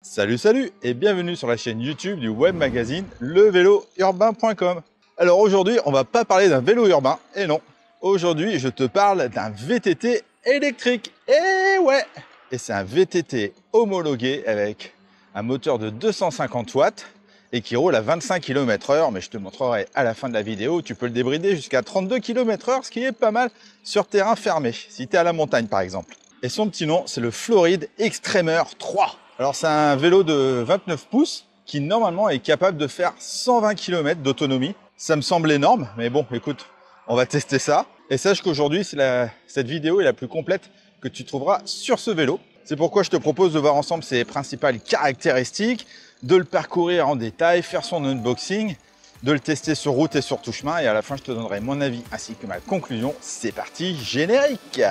Salut salut et bienvenue sur la chaîne YouTube du web magazine levélourbain.com. Alors aujourd'hui on va pas parler d'un vélo urbain, et non, aujourd'hui je te parle d'un VTT électrique, et ouais. Et c'est un VTT homologué avec un moteur de 250 watts et qui roule à 25 km/h, mais je te montrerai à la fin de la vidéo, tu peux le débrider jusqu'à 32 km/h, ce qui est pas mal sur terrain fermé, si tu es à la montagne par exemple. Et son petit nom, c'est le Florid Extremer 3. Alors c'est un vélo de 29 pouces qui normalement est capable de faire 120 km d'autonomie. Ça me semble énorme, mais bon, écoute, on va tester ça. Et sache qu'aujourd'hui, cette vidéo est la plus complète que tu trouveras sur ce vélo. C'est pourquoi je te propose de voir ensemble ses principales caractéristiques, de le parcourir en détail, faire son unboxing, de le tester sur route et sur tout chemin. Et à la fin, je te donnerai mon avis ainsi que ma conclusion. C'est parti, générique!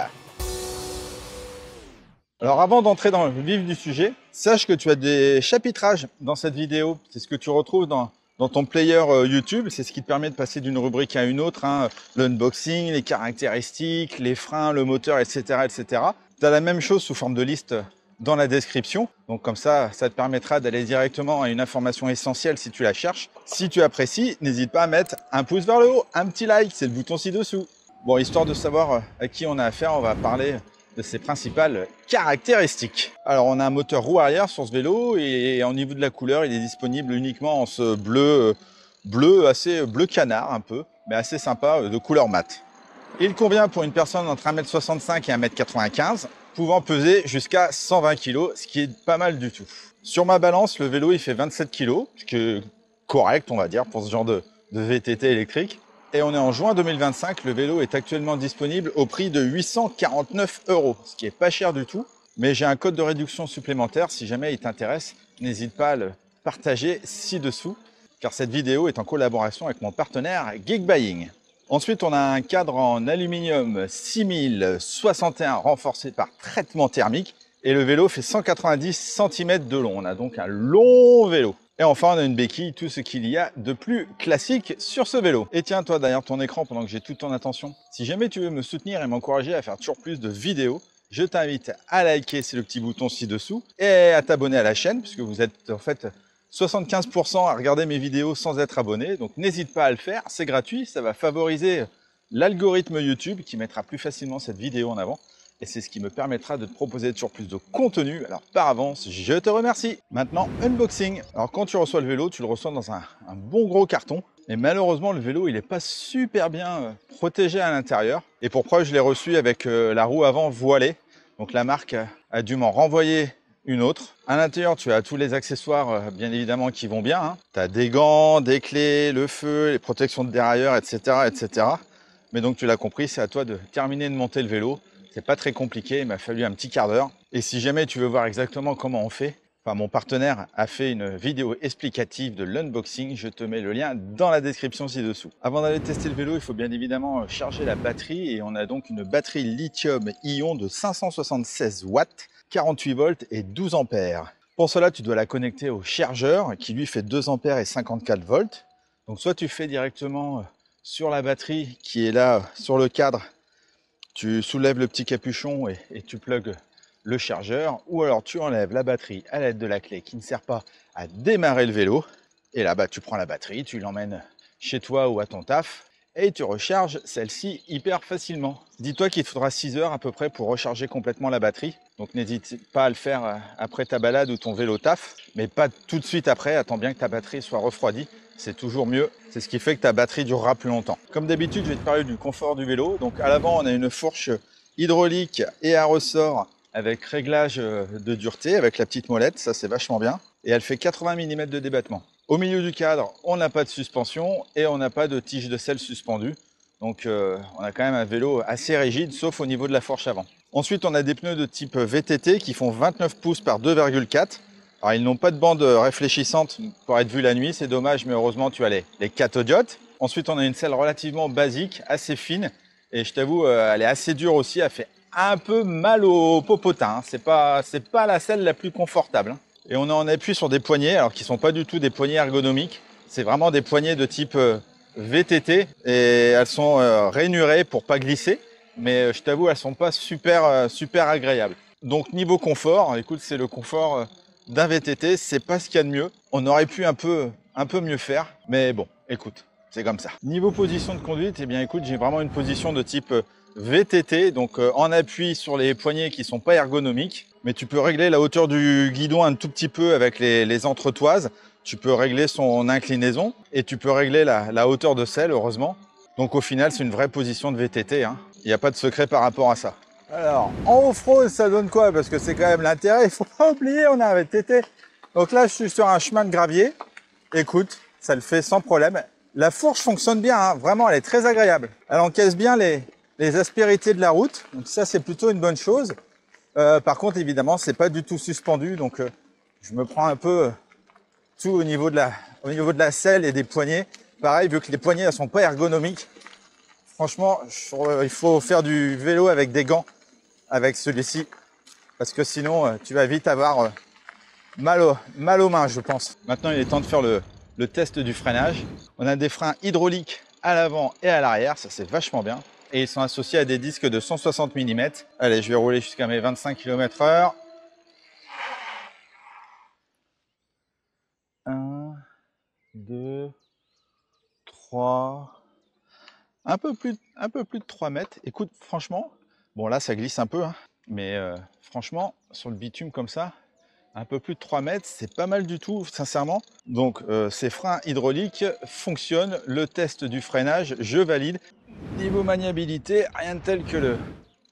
Alors avant d'entrer dans le vif du sujet, sache que tu as des chapitrages dans cette vidéo. C'est ce que tu retrouves dans ton player YouTube. C'est ce qui te permet de passer d'une rubrique à une autre, hein. L'unboxing, les caractéristiques, les freins, le moteur, etc. etc. Tu as la même chose sous forme de liste dans la description. Donc comme ça te permettra d'aller directement à une information essentielle si tu la cherches. Si tu apprécies, n'hésite pas à mettre un pouce vers le haut, un petit like, c'est le bouton ci-dessous. Bon, histoire de savoir à qui on a affaire, on va parler de ses principales caractéristiques. Alors on a un moteur roue arrière sur ce vélo et au niveau de la couleur, il est disponible uniquement en ce bleu assez bleu canard un peu, mais assez sympa, de couleur mat. Il convient pour une personne entre 1m65 et 1m95, pouvant peser jusqu'à 120 kg, ce qui est pas mal du tout. Sur ma balance, le vélo il fait 27 kg, ce qui est correct on va dire pour ce genre de VTT électrique. Et on est en juin 2025, le vélo est actuellement disponible au prix de 849 €, ce qui est pas cher du tout. Mais j'ai un code de réduction supplémentaire, si jamais il t'intéresse, n'hésite pas à le partager ci-dessous, car cette vidéo est en collaboration avec mon partenaire Geekbuying. Ensuite, on a un cadre en aluminium 6061 renforcé par traitement thermique, et le vélo fait 190 cm de long. On a donc un long vélo. Et enfin, on a une béquille, tout ce qu'il y a de plus classique sur ce vélo. Et tiens, toi, derrière ton écran, pendant que j'ai toute ton attention, si jamais tu veux me soutenir et m'encourager à faire toujours plus de vidéos, je t'invite à liker, c'est le petit bouton ci-dessous, et à t'abonner à la chaîne, puisque vous êtes en fait 75% à regarder mes vidéos sans être abonné. Donc n'hésite pas à le faire, c'est gratuit, ça va favoriser l'algorithme YouTube qui mettra plus facilement cette vidéo en avant. Et c'est ce qui me permettra de te proposer toujours plus de contenu. Alors par avance, je te remercie. Maintenant, unboxing. Alors quand tu reçois le vélo, tu le reçois dans un bon gros carton. Mais malheureusement, le vélo, il n'est pas super bien protégé à l'intérieur. Et pour preuve, je l'ai reçu avec la roue avant voilée. Donc la marque a dû m'en renvoyer une autre. À l'intérieur, tu as tous les accessoires, bien évidemment, qui vont bien, hein. Tu as des gants, des clés, le feu, les protections de dérailleur, etc., etc. Mais donc, tu l'as compris, c'est à toi de terminer de monter le vélo. C'est pas très compliqué, il m'a fallu un petit quart d'heure. Et si jamais tu veux voir exactement comment on fait, mon partenaire a fait une vidéo explicative de l'unboxing, je te mets le lien dans la description ci-dessous. Avant d'aller tester le vélo, il faut bien évidemment charger la batterie, et on a donc une batterie lithium-ion de 576 watts, 48 volts et 12 ampères. Pour cela, tu dois la connecter au chargeur qui lui fait 2 ampères et 54 volts. Donc soit tu fais directement sur la batterie qui est là sur le cadre, tu soulèves le petit capuchon et tu plugues le chargeur, ou alors tu enlèves la batterie à l'aide de la clé qui ne sert pas à démarrer le vélo. Et là, tu prends la batterie, tu l'emmènes chez toi ou à ton taf et tu recharges celle-ci hyper facilement. Dis-toi qu'il te faudra 6 heures à peu près pour recharger complètement la batterie. Donc n'hésite pas à le faire après ta balade ou ton vélo taf, mais pas tout de suite après. Attends bien que ta batterie soit refroidie. C'est toujours mieux, c'est ce qui fait que ta batterie durera plus longtemps. Comme d'habitude, je vais te parler du confort du vélo. Donc à l'avant, on a une fourche hydraulique et à ressort avec réglage de dureté, avec la petite molette, ça c'est vachement bien. Et elle fait 80 mm de débattement. Au milieu du cadre, on n'a pas de suspension et on n'a pas de tige de selle suspendue. Donc on a quand même un vélo assez rigide, sauf au niveau de la fourche avant. Ensuite, on a des pneus de type VTT qui font 29 pouces par 2,4. Alors, ils n'ont pas de bande réfléchissante pour être vus la nuit, c'est dommage, mais heureusement, tu as les cathodiotes. Ensuite, on a une selle relativement basique, assez fine, et je t'avoue, elle est assez dure aussi, elle fait un peu mal au popotin, hein. C'est pas la selle la plus confortable, hein. Et on est en appui sur des poignées, alors qui ne sont pas du tout des poignées ergonomiques, c'est vraiment des poignées de type VTT, et elles sont rainurées pour pas glisser, mais je t'avoue, elles sont pas super agréables. Donc niveau confort, écoute, c'est le confort d'un VTT, c'est pas ce qu'il y a de mieux. On aurait pu un peu mieux faire, mais bon, écoute, c'est comme ça. Niveau position de conduite, eh bien écoute, j'ai vraiment une position de type VTT, donc en appui sur les poignets qui sont pas ergonomiques, mais tu peux régler la hauteur du guidon un tout petit peu avec les entretoises, tu peux régler son inclinaison et tu peux régler la hauteur de selle, heureusement. Donc au final, c'est une vraie position de VTT, hein. Il n'y a pas de secret par rapport à ça. Alors, en off-road, ça donne quoi? Parce que c'est quand même l'intérêt, il ne faut pas oublier, on a un VTT. Donc là, je suis sur un chemin de gravier. Écoute, ça le fait sans problème. La fourche fonctionne bien, hein. Vraiment, elle est très agréable. Elle encaisse bien les aspérités de la route. Donc ça, c'est plutôt une bonne chose. Par contre, évidemment, c'est pas du tout suspendu. Donc, je me prends un peu tout au niveau de la selle et des poignets. Pareil, vu que les poignets ne sont pas ergonomiques. Franchement, il faut faire du vélo avec des gants, avec celui-ci. Parce que sinon, tu vas vite avoir mal aux mains, je pense. Maintenant, il est temps de faire le test du freinage. On a des freins hydrauliques à l'avant et à l'arrière. Ça, c'est vachement bien. Et ils sont associés à des disques de 160 mm. Allez, je vais rouler jusqu'à mes 25 km/h. 1, 2, 3... Un peu plus de 3 mètres. Écoute, franchement, bon là, ça glisse un peu, hein, mais franchement, sur le bitume comme ça, un peu plus de 3 mètres, c'est pas mal du tout, sincèrement. Donc, ces freins hydrauliques fonctionnent. Le test du freinage, je valide. Niveau maniabilité, rien de tel que le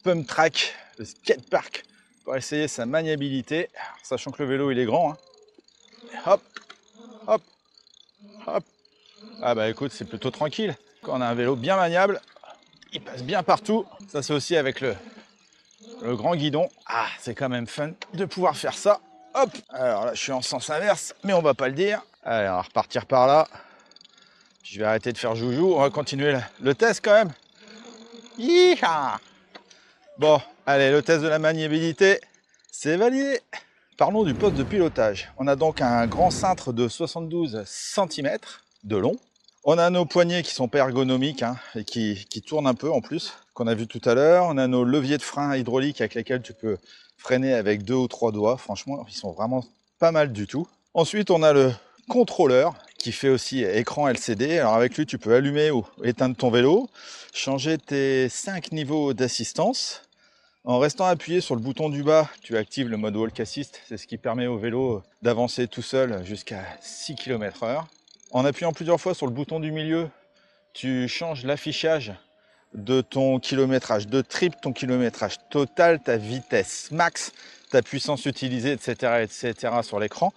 pump track, le skatepark, pour essayer sa maniabilité. Alors, sachant que le vélo, il est grand. Hein. Hop, hop, hop. Ah bah écoute, c'est plutôt tranquille. Quand on a un vélo bien maniable, il passe bien partout. Ça, c'est aussi avec le grand guidon. Ah, c'est quand même fun de pouvoir faire ça. Hop. Alors là, je suis en sens inverse, mais on va pas le dire. Allez, on va repartir par là. Je vais arrêter de faire joujou. On va continuer le test quand même. Yeeha. Bon, allez, le test de la maniabilité, c'est validé. Parlons du poste de pilotage. On a donc un grand cintre de 72 cm de long. On a nos poignets qui sont pas ergonomiques, hein, et qui tournent un peu en plus, qu'on a vu tout à l'heure. On a nos leviers de frein hydrauliques avec lesquels tu peux freiner avec 2 ou 3 doigts. Franchement, ils sont vraiment pas mal du tout. Ensuite, on a le contrôleur qui fait aussi écran LCD. Alors avec lui, tu peux allumer ou éteindre ton vélo, changer tes 5 niveaux d'assistance. En restant appuyé sur le bouton du bas, tu actives le mode Walk Assist. C'est ce qui permet au vélo d'avancer tout seul jusqu'à 6 km/h. En appuyant plusieurs fois sur le bouton du milieu, tu changes l'affichage de ton kilométrage, de triple ton kilométrage total, ta vitesse max, ta puissance utilisée, etc. sur l'écran.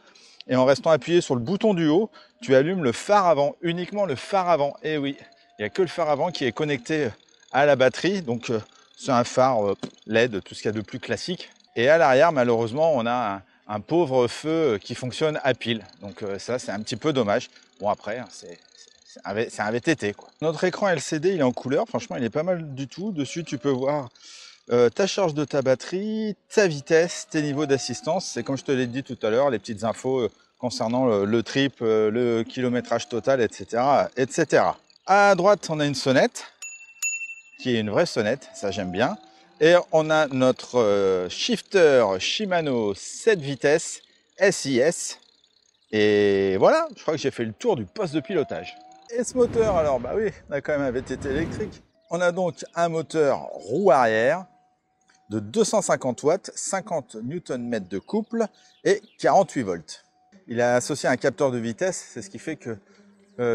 Et en restant appuyé sur le bouton du haut, tu allumes le phare avant, uniquement le phare avant. Et oui, il n'y a que le phare avant qui est connecté à la batterie. Donc c'est un phare LED, tout ce qu'il y a de plus classique. Et à l'arrière, malheureusement, on a un pauvre feu qui fonctionne à pile. Donc ça, c'est un petit peu dommage. Bon, après, c'est un VTT, quoi. Notre écran LCD, il est en couleur. Franchement, il est pas mal du tout. Dessus, tu peux voir ta charge de ta batterie, ta vitesse, tes niveaux d'assistance. C'est comme je te l'ai dit tout à l'heure, les petites infos concernant le trip, le kilométrage total, etc., etc. À droite, on a une sonnette, qui est une vraie sonnette. Ça, j'aime bien. Et on a notre shifter Shimano 7 vitesses SIS. Et voilà, je crois que j'ai fait le tour du poste de pilotage. Et ce moteur, alors bah oui, on a quand même un VTT électrique. On a donc un moteur roue arrière de 250 watts, 50 Nm de couple et 48 volts. Il est associé à un capteur de vitesse, c'est ce qui fait que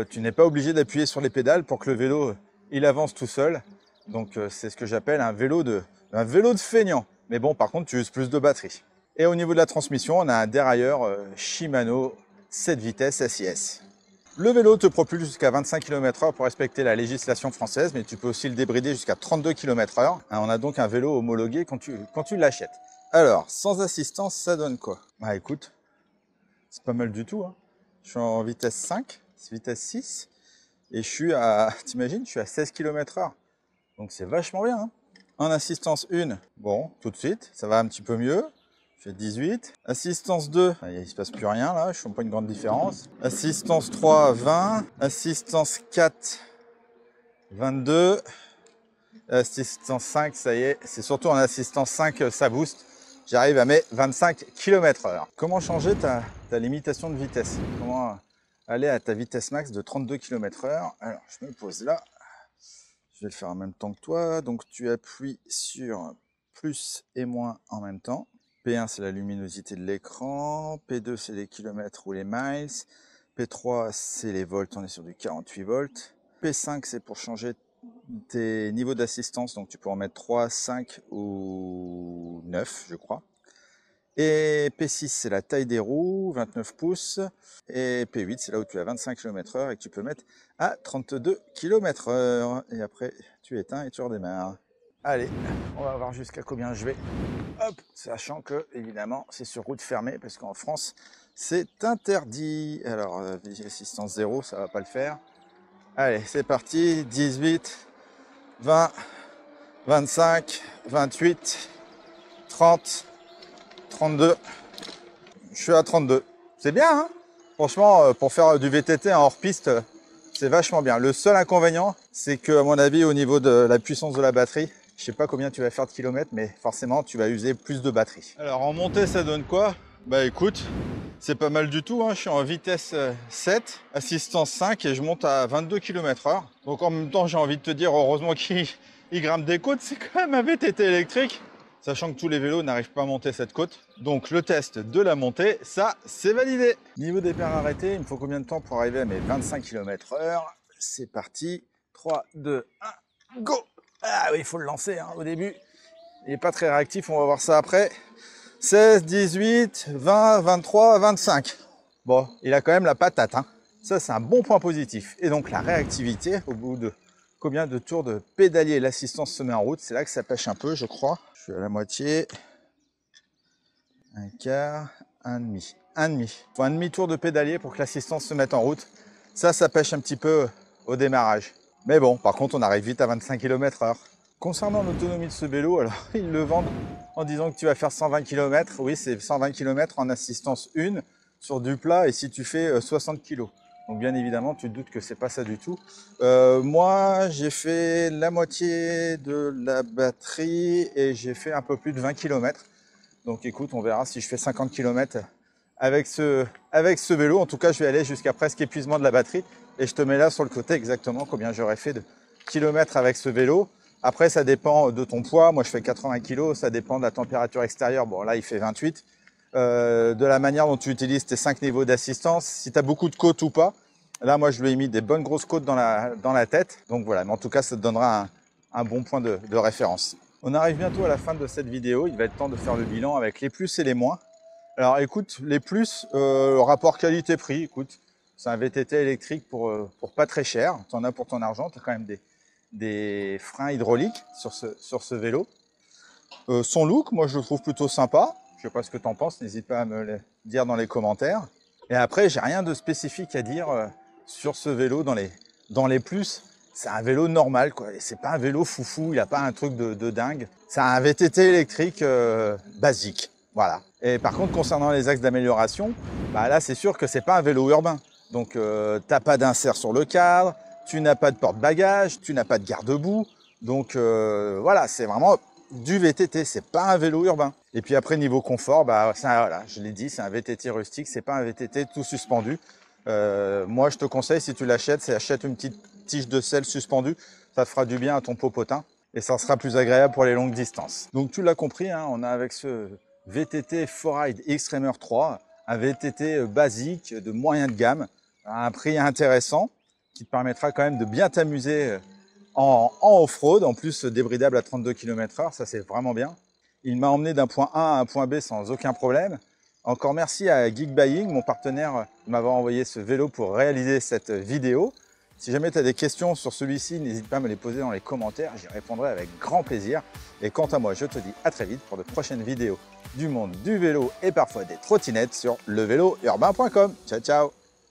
tu n'es pas obligé d'appuyer sur les pédales pour que le vélo il avance tout seul. Donc c'est ce que j'appelle un vélo de feignant. Mais bon, par contre, tu uses plus de batterie. Et au niveau de la transmission, on a un dérailleur Shimano 7 vitesses SIS. Le vélo te propulse jusqu'à 25 km/h pour respecter la législation française, mais tu peux aussi le débrider jusqu'à 32 km/h. On a donc un vélo homologué quand tu l'achètes. Alors, sans assistance, ça donne quoi? Bah écoute, c'est pas mal du tout, hein. Je suis en vitesse 5, vitesse 6, et je suis à, t'imagines, je suis à 16 km/h. Donc c'est vachement bien, hein. En assistance 1, bon, tout de suite, ça va un petit peu mieux. Je fais 18. Assistance 2, il ne se passe plus rien là, je ne fais pas une grande différence. Assistance 3, 20. Assistance 4, 22. Assistance 5, ça y est, c'est surtout en assistance 5, ça booste. j'arrive à mes 25 km/h. Comment changer ta limitation de vitesse? Comment aller à ta vitesse max de 32 km/h? Alors, je me pose là. Je vais le faire en même temps que toi. Donc, tu appuies sur plus et moins en même temps. P1, c'est la luminosité de l'écran. P2, c'est les kilomètres ou les miles. P3, c'est les volts. On est sur du 48 volts. P5, c'est pour changer tes niveaux d'assistance. Donc, tu peux en mettre 3, 5 ou 9, je crois. Et P6, c'est la taille des roues, 29 pouces. Et P8, c'est là où tu as 25 km/h et que tu peux mettre à 32 km/h. Et après, tu éteins et tu redémarres. Allez, on va voir jusqu'à combien je vais. Hop, sachant que, évidemment, c'est sur route fermée, parce qu'en France, c'est interdit. Alors, assistance 0, ça va pas le faire. Allez, c'est parti. 18, 20, 25, 28, 30, 32. Je suis à 32. C'est bien, hein? Franchement, pour faire du VTT en hors-piste, c'est vachement bien. Le seul inconvénient, c'est que, à mon avis, au niveau de la puissance de la batterie, je sais pas combien tu vas faire de kilomètres, mais forcément, tu vas user plus de batterie. Alors, en montée, ça donne quoi? Bah écoute, c'est pas mal du tout, hein. Je suis en vitesse 7, assistance 5 et je monte à 22 km/h. Donc en même temps, j'ai envie de te dire, heureusement qu'il grimpe des côtes, c'est quand même un VTT électrique. Sachant que tous les vélos n'arrivent pas à monter cette côte. Donc le test de la montée, ça, c'est validé. Niveau des paires arrêtées, il me faut combien de temps pour arriver à mes 25 km/h? C'est parti, 3, 2, 1, go! Ah oui, il faut le lancer hein, au début. Il n'est pas très réactif, on va voir ça après. 16, 18, 20, 23, 25. Bon, il a quand même la patate. Hein. Ça, c'est un bon point positif. Et donc, la réactivité, au bout de combien de tours de pédalier l'assistance se met en route, c'est là que ça pêche un peu, je crois. Je suis à la moitié. Un quart, un demi. Un demi. Il faut un demi-tour de pédalier pour que l'assistance se mette en route. Ça pêche un petit peu au démarrage. Mais bon, par contre, on arrive vite à 25 km/h. Concernant l'autonomie de ce vélo, alors ils le vendent en disant que tu vas faire 120 km. Oui, c'est 120 km en assistance 1 sur du plat et si tu fais 60 kg. Donc bien évidemment, tu te doutes que c'est pas ça du tout. Moi, j'ai fait la moitié de la batterie et j'ai fait un peu plus de 20 km. Donc écoute, on verra si je fais 50 km avec ce vélo. En tout cas, je vais aller jusqu'à presque épuisement de la batterie. Et je te mets là sur le côté exactement combien j'aurais fait de kilomètres avec ce vélo. Après, ça dépend de ton poids. Moi, je fais 80 kg. Ça dépend de la température extérieure. Bon, là, il fait 28. De la manière dont tu utilises tes 5 niveaux d'assistance. Si tu as beaucoup de côtes ou pas. Là, moi, je lui ai mis des bonnes grosses côtes dans la tête. Donc voilà, mais en tout cas, ça te donnera un bon point de référence. On arrive bientôt à la fin de cette vidéo. Il va être temps de faire le bilan avec les plus et les moins. Alors écoute, les plus, rapport qualité-prix, écoute, c'est un VTT électrique pour pas très cher. Tu en as pour ton argent, tu as quand même des freins hydrauliques sur ce vélo. Son look, moi je le trouve plutôt sympa. Je sais pas ce que tu en penses, n'hésite pas à me le dire dans les commentaires. Et après, j'ai rien de spécifique à dire sur ce vélo dans les plus. C'est un vélo normal, quoi. Et c'est pas un vélo foufou, il n'a pas un truc de dingue. C'est un VTT électrique basique. Voilà. Et par contre, concernant les axes d'amélioration, bah là, c'est sûr que c'est pas un vélo urbain. Donc, t'as pas d'insert sur le cadre, tu n'as pas de porte-bagages, tu n'as pas de garde-boue. Donc, voilà, c'est vraiment du VTT, c'est pas un vélo urbain. Et puis après, niveau confort, bah, voilà, je l'ai dit, c'est un VTT rustique, c'est pas un VTT tout suspendu. Moi, je te conseille, si tu l'achètes, c'est achète une petite tige de selle suspendue. Ça te fera du bien à ton popotin et ça sera plus agréable pour les longues distances. Donc, tu l'as compris, hein, on a avec ce VTT 4Ride Extremer 3, un VTT basique de moyen de gamme, à un prix intéressant qui te permettra quand même de bien t'amuser en off-road, en plus débridable à 32 km/h, ça c'est vraiment bien. Il m'a emmené d'un point A à un point B sans aucun problème. Encore merci à Geek Buying, mon partenaire, de m'avoir envoyé ce vélo pour réaliser cette vidéo. Si jamais tu as des questions sur celui-ci, n'hésite pas à me les poser dans les commentaires, j'y répondrai avec grand plaisir. Et quant à moi, je te dis à très vite pour de prochaines vidéos du monde du vélo et parfois des trottinettes sur levélourbain.com. Ciao, ciao!